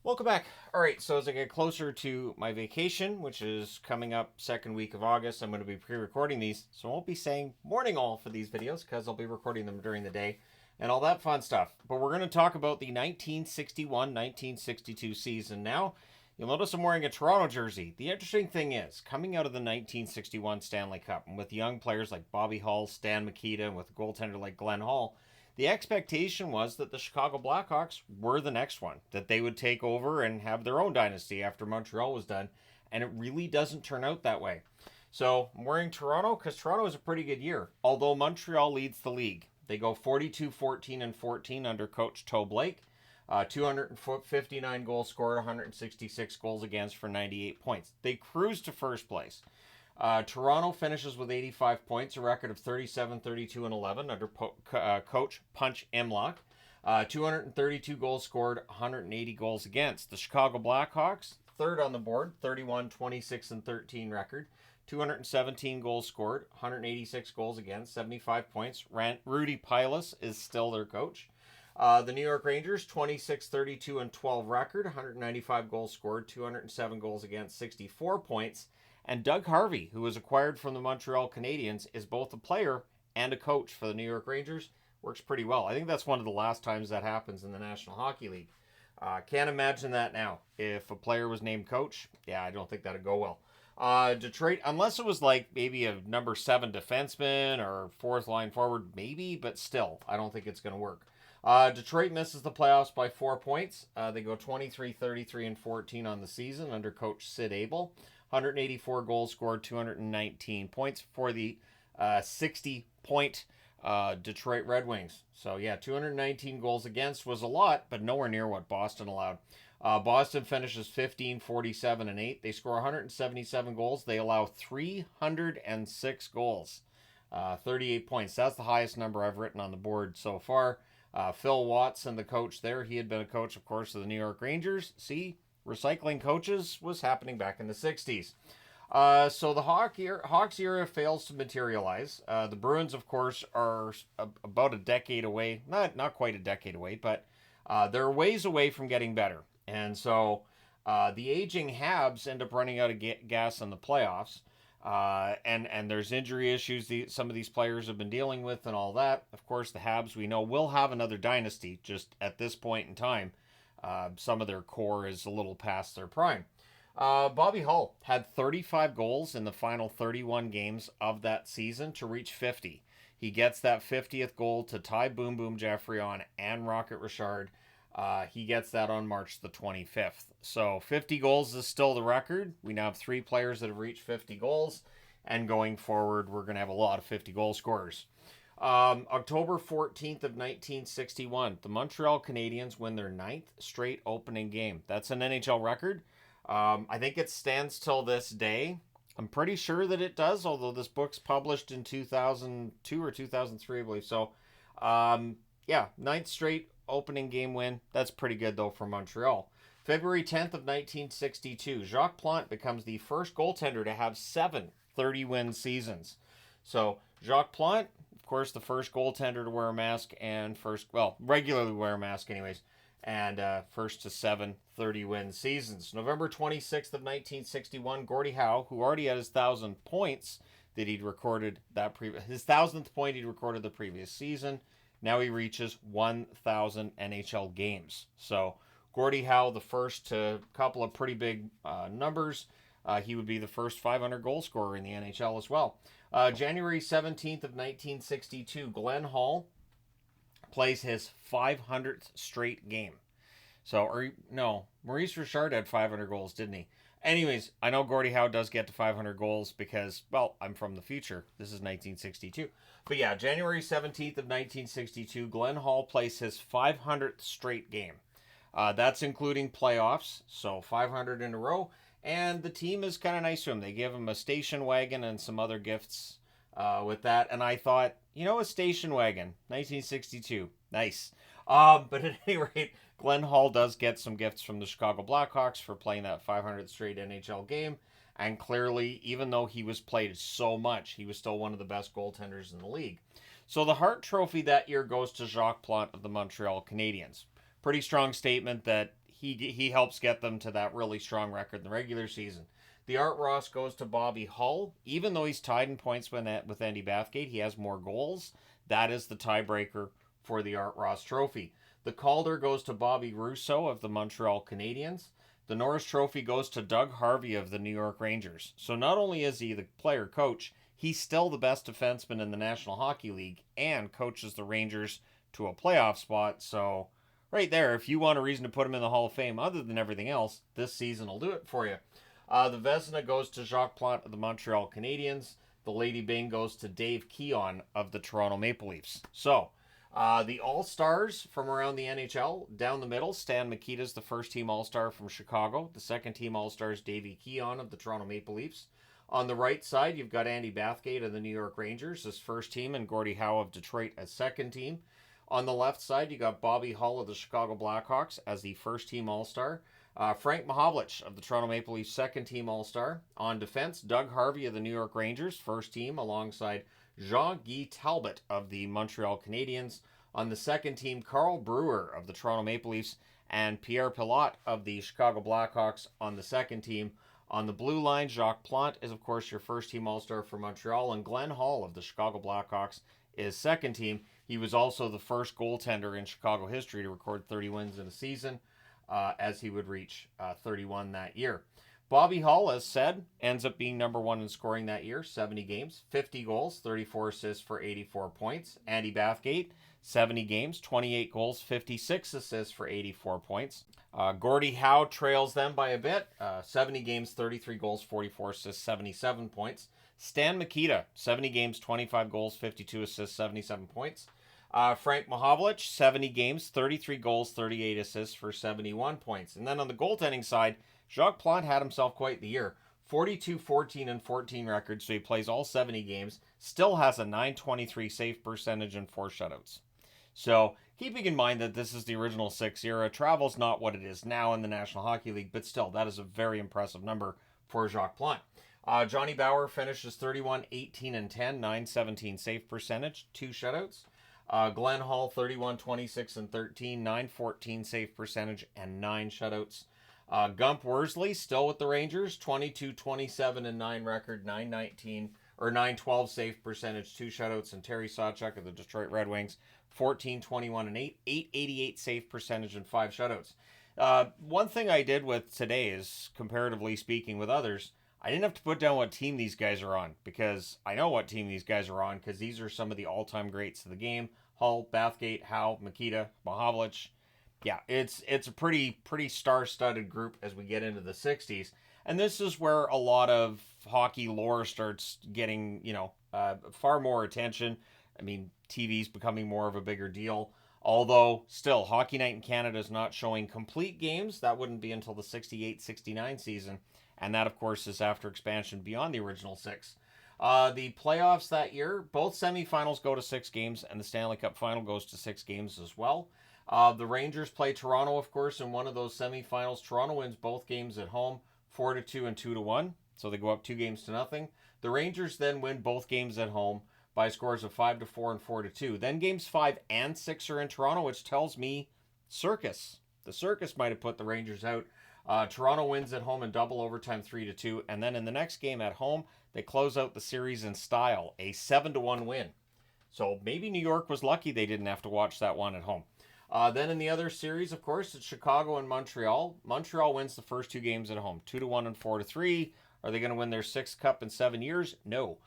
Welcome back. All right, so as I get closer to my vacation, which is coming up second week of August, I'm going to be pre-recording these, so I won't be saying morning all for these videos because I'll be recording them during the day and all that fun stuff. But we're going to talk about the 1961-1962 season now. You'll notice I'm wearing a Toronto jersey. The interesting thing is, coming out of the 1961 Stanley Cup, and with young players like Bobby Hull, Stan Mikita, and with a goaltender like Glenn Hall, the expectation was that the Chicago Blackhawks were the next one, that they would take over and have their own dynasty after Montreal was done, and it really doesn't turn out that way. So I'm wearing Toronto because Toronto is a pretty good year, although Montreal leads the league. They go 42-14-14 under coach Toe Blake. 259 goals scored, 166 goals against for 98 points. They cruise to first place. Toronto finishes with 85 points, a record of 37-32-11 under coach Punch Imlach. 232 goals scored, 180 goals against. The Chicago Blackhawks, third on the board, 31-26-13 record. 217 goals scored, 186 goals against, 75 points. Rudy Pilas is still their coach. The New York Rangers, 26-32-12 record, 195 goals scored, 207 goals against, 64 points. And Doug Harvey, who was acquired from the Montreal Canadiens, is both a player and a coach for the New York Rangers. Works pretty well. I think that's one of the last times that happens in the National Hockey League. Can't imagine that now. If a player was named coach, yeah, I don't think that'd go well. Detroit, unless it was like maybe a number 7 defenseman or fourth line forward, maybe, but still, I don't think it's going to work. Detroit misses the playoffs by 4 points. They go 23-33-14 on the season under coach Sid Abel. 184 goals scored, 219 points for the 60-point Detroit Red Wings. So, yeah, 219 goals against was a lot, but nowhere near what Boston allowed. Boston finishes 15-47-8. They score 177 goals. They allow 306 goals, 38 points. That's the highest number I've written on the board so far. Phil Watson, the coach there, he had been a coach, of course, of the New York Rangers. See, recycling coaches was happening back in the 60s. So the Hawks era fails to materialize. The Bruins, of course, are about a decade away. Not quite a decade away, but they're ways away from getting better. And so the aging Habs end up running out of gas in the playoffs. And there's injury issues some of these players have been dealing with and all that. Of course, the Habs, we know, will have another dynasty just at this point in time. Some of their core is a little past their prime. Bobby Hull had 35 goals in the final 31 games of that season to reach 50. He gets that 50th goal to tie Boom Boom Geoffrion and Rocket Richard. He gets that on March the 25th. So 50 goals is still the record. We now have 3 players that have reached 50 goals. And going forward, we're going to have a lot of 50 goal scorers. October 14th of 1961, the Montreal Canadiens win their 9th straight opening game. That's an NHL record. I think it stands till this day. I'm pretty sure that it does, although this book's published in 2002 or 2003, I believe. So, yeah, 9th straight opening game win. That's pretty good, though, for Montreal. February 10th of 1962, Jacques Plante becomes the first goaltender to have 7 30-win seasons. So, Jacques Plante, of course, the first goaltender to wear a mask and regularly wear a mask anyways, and first to 7 30-win seasons. November 26th of 1961, Gordie Howe, who already had his 1,000 points that he'd recorded his 1,000th point he'd recorded the previous season. Now he reaches 1,000 NHL games. So Gordie Howe, the first to a couple of pretty big numbers. He would be the first 500 goal scorer in the NHL as well. January 17th of 1962, Glenn Hall plays his 500th straight game. Maurice Richard had 500 goals, didn't he? Anyways, I know Gordie Howe does get to 500 goals because, well, I'm from the future. This is 1962. But yeah, January 17th of 1962, Glenn Hall plays his 500th straight game. That's including playoffs, so 500 in a row. And the team is kind of nice to him. They give him a station wagon and some other gifts with that. And I thought, a station wagon, 1962, nice. But at any rate, Glenn Hall does get some gifts from the Chicago Blackhawks for playing that 500th straight NHL game. And clearly, even though he was played so much, he was still one of the best goaltenders in the league. So the Hart Trophy that year goes to Jacques Plante of the Montreal Canadiens. Pretty strong statement that he helps get them to that really strong record in the regular season. The Art Ross goes to Bobby Hull. Even though he's tied in points with Andy Bathgate, he has more goals. That is the tiebreaker for the Art Ross Trophy. The Calder goes to Bobby Rousseau of the Montreal Canadiens. The Norris Trophy goes to Doug Harvey of the New York Rangers. So not only is he the player coach, he's still the best defenseman in the National Hockey League and coaches the Rangers to a playoff spot. So right there, if you want a reason to put him in the Hall of Fame other than everything else, this season will do it for you. The Vezina goes to Jacques Plante of the Montreal Canadiens. The Lady Byng goes to Dave Keon of the Toronto Maple Leafs. So, the All-Stars from around the NHL, down the middle, Stan Mikita's the first-team All-Star from Chicago. The second-team All-Star is Davey Keon of the Toronto Maple Leafs. On the right side, you've got Andy Bathgate of the New York Rangers as first team and Gordie Howe of Detroit as second team. On the left side, you got Bobby Hull of the Chicago Blackhawks as the first-team All-Star. Frank Mahovlich of the Toronto Maple Leafs, second-team All-Star. On defense, Doug Harvey of the New York Rangers, first team, alongside Jean-Guy Talbot of the Montreal Canadiens. On the second team, Carl Brewer of the Toronto Maple Leafs and Pierre Pilote of the Chicago Blackhawks on the second team. On the blue line, Jacques Plante is, of course, your first-team All-Star for Montreal, and Glenn Hall of the Chicago Blackhawks is second team. He was also the first goaltender in Chicago history to record 30 wins in a season, as he would reach 31 that year. Bobby Hull, as said, ends up being number one in scoring that year, 70 games, 50 goals, 34 assists for 84 points. Andy Bathgate, 70 games, 28 goals, 56 assists for 84 points. Gordie Howe trails them by a bit, 70 games, 33 goals, 44 assists, 77 points. Stan Mikita, 70 games, 25 goals, 52 assists, 77 points. Frank Mahovlich, 70 games, 33 goals, 38 assists for 71 points. And then on the goaltending side, Jacques Plante had himself quite the year. 42, 14, and 14 record, so he plays all 70 games. Still has a .923 save percentage and 4 shutouts. So, keeping in mind that this is the original 6 era, travel's not what it is now in the National Hockey League, but still, that is a very impressive number for Jacques Plante. Johnny Bower finishes 31, 18, and 10, .917 save percentage, 2 shutouts. Glenn Hall, 31, 26, and 13, .914 save percentage, and 9 shutouts. Gump Worsley, still with the Rangers, 22, 27, and 9 record, .912 save percentage, 2 shutouts. And Terry Sawchuk of the Detroit Red Wings, 14, 21, and 8, .888 save percentage, and 5 shutouts. One thing I did with today is, comparatively speaking with others, I didn't have to put down what team these guys are on, because I know what team these guys are on, because these are some of the all-time greats of the game. Hull, Bathgate, Howe, Mikita, Mahovlich. Yeah, it's a pretty star-studded group as we get into the 60s. And this is where a lot of hockey lore starts getting, far more attention. I mean, TV's becoming more of a bigger deal. Although, still, Hockey Night in Canada is not showing complete games. That wouldn't be until the 68-69 season. And that, of course, is after expansion beyond the original 6. The playoffs that year, both semifinals go to 6 games, and the Stanley Cup final goes to 6 games as well. The Rangers play Toronto, of course, in one of those semifinals. Toronto wins both games at home, 4-2 and 2-1. So they go up 2 games to nothing. The Rangers then win both games at home by scores of 5-4 and 4-2. Then games 5 and 6 are in Toronto, which tells me circus. The circus might have put the Rangers out. Toronto wins at home in double overtime 3-2. And then in the next game at home, they close out the series in style, a 7-1 win. So maybe New York was lucky they didn't have to watch that one at home. Then in the other series, of course, it's Chicago and Montreal. Montreal wins the first 2 games at home, 2-1 and 4-3. Are they going to win their 6th cup in 7 years? No.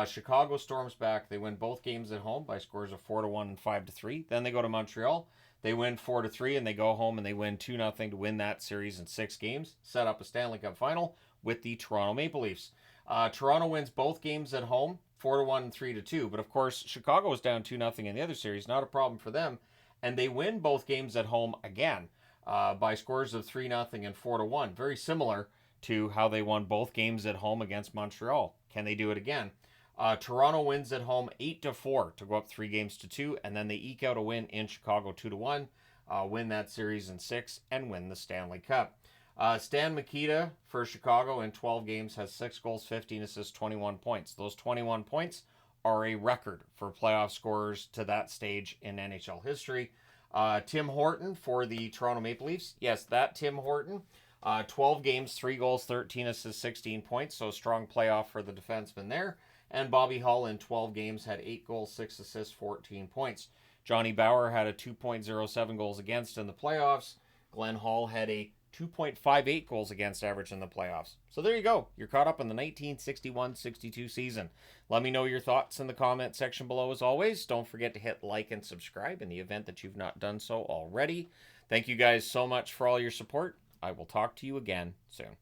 Chicago storms back. They win both games at home by scores of 4-1 and 5-3. Then they go to Montreal. They win 4-3, and they go home and they win 2-0 to win that series in 6 games. Set up a Stanley Cup final with the Toronto Maple Leafs. Toronto wins both games at home, 4-1 and 3-2. But of course, Chicago was down 2-0 in the other series. Not a problem for them. And they win both games at home again by scores of 3-0 and 4-1. Very similar to how they won both games at home against Montreal. Can they do it again? Toronto wins at home 8-4 to go up 3 games to 2, and then they eke out a win in Chicago 2-1, win that series in 6, and win the Stanley Cup. Stan Mikita for Chicago in 12 games has 6 goals, 15 assists, 21 points. Those 21 points are a record for playoff scorers to that stage in NHL history. Tim Horton for the Toronto Maple Leafs. Yes, that Tim Horton. 12 games, 3 goals, 13 assists, 16 points. So strong playoff for the defenseman there. And Bobby Hull in 12 games had 8 goals, 6 assists, 14 points. Johnny Bower had a 2.07 goals against in the playoffs. Glenn Hall had a 2.58 goals against average in the playoffs. So there you go. You're caught up in the 1961-62 season. Let me know your thoughts in the comment section below as always. Don't forget to hit like and subscribe in the event that you've not done so already. Thank you guys so much for all your support. I will talk to you again soon.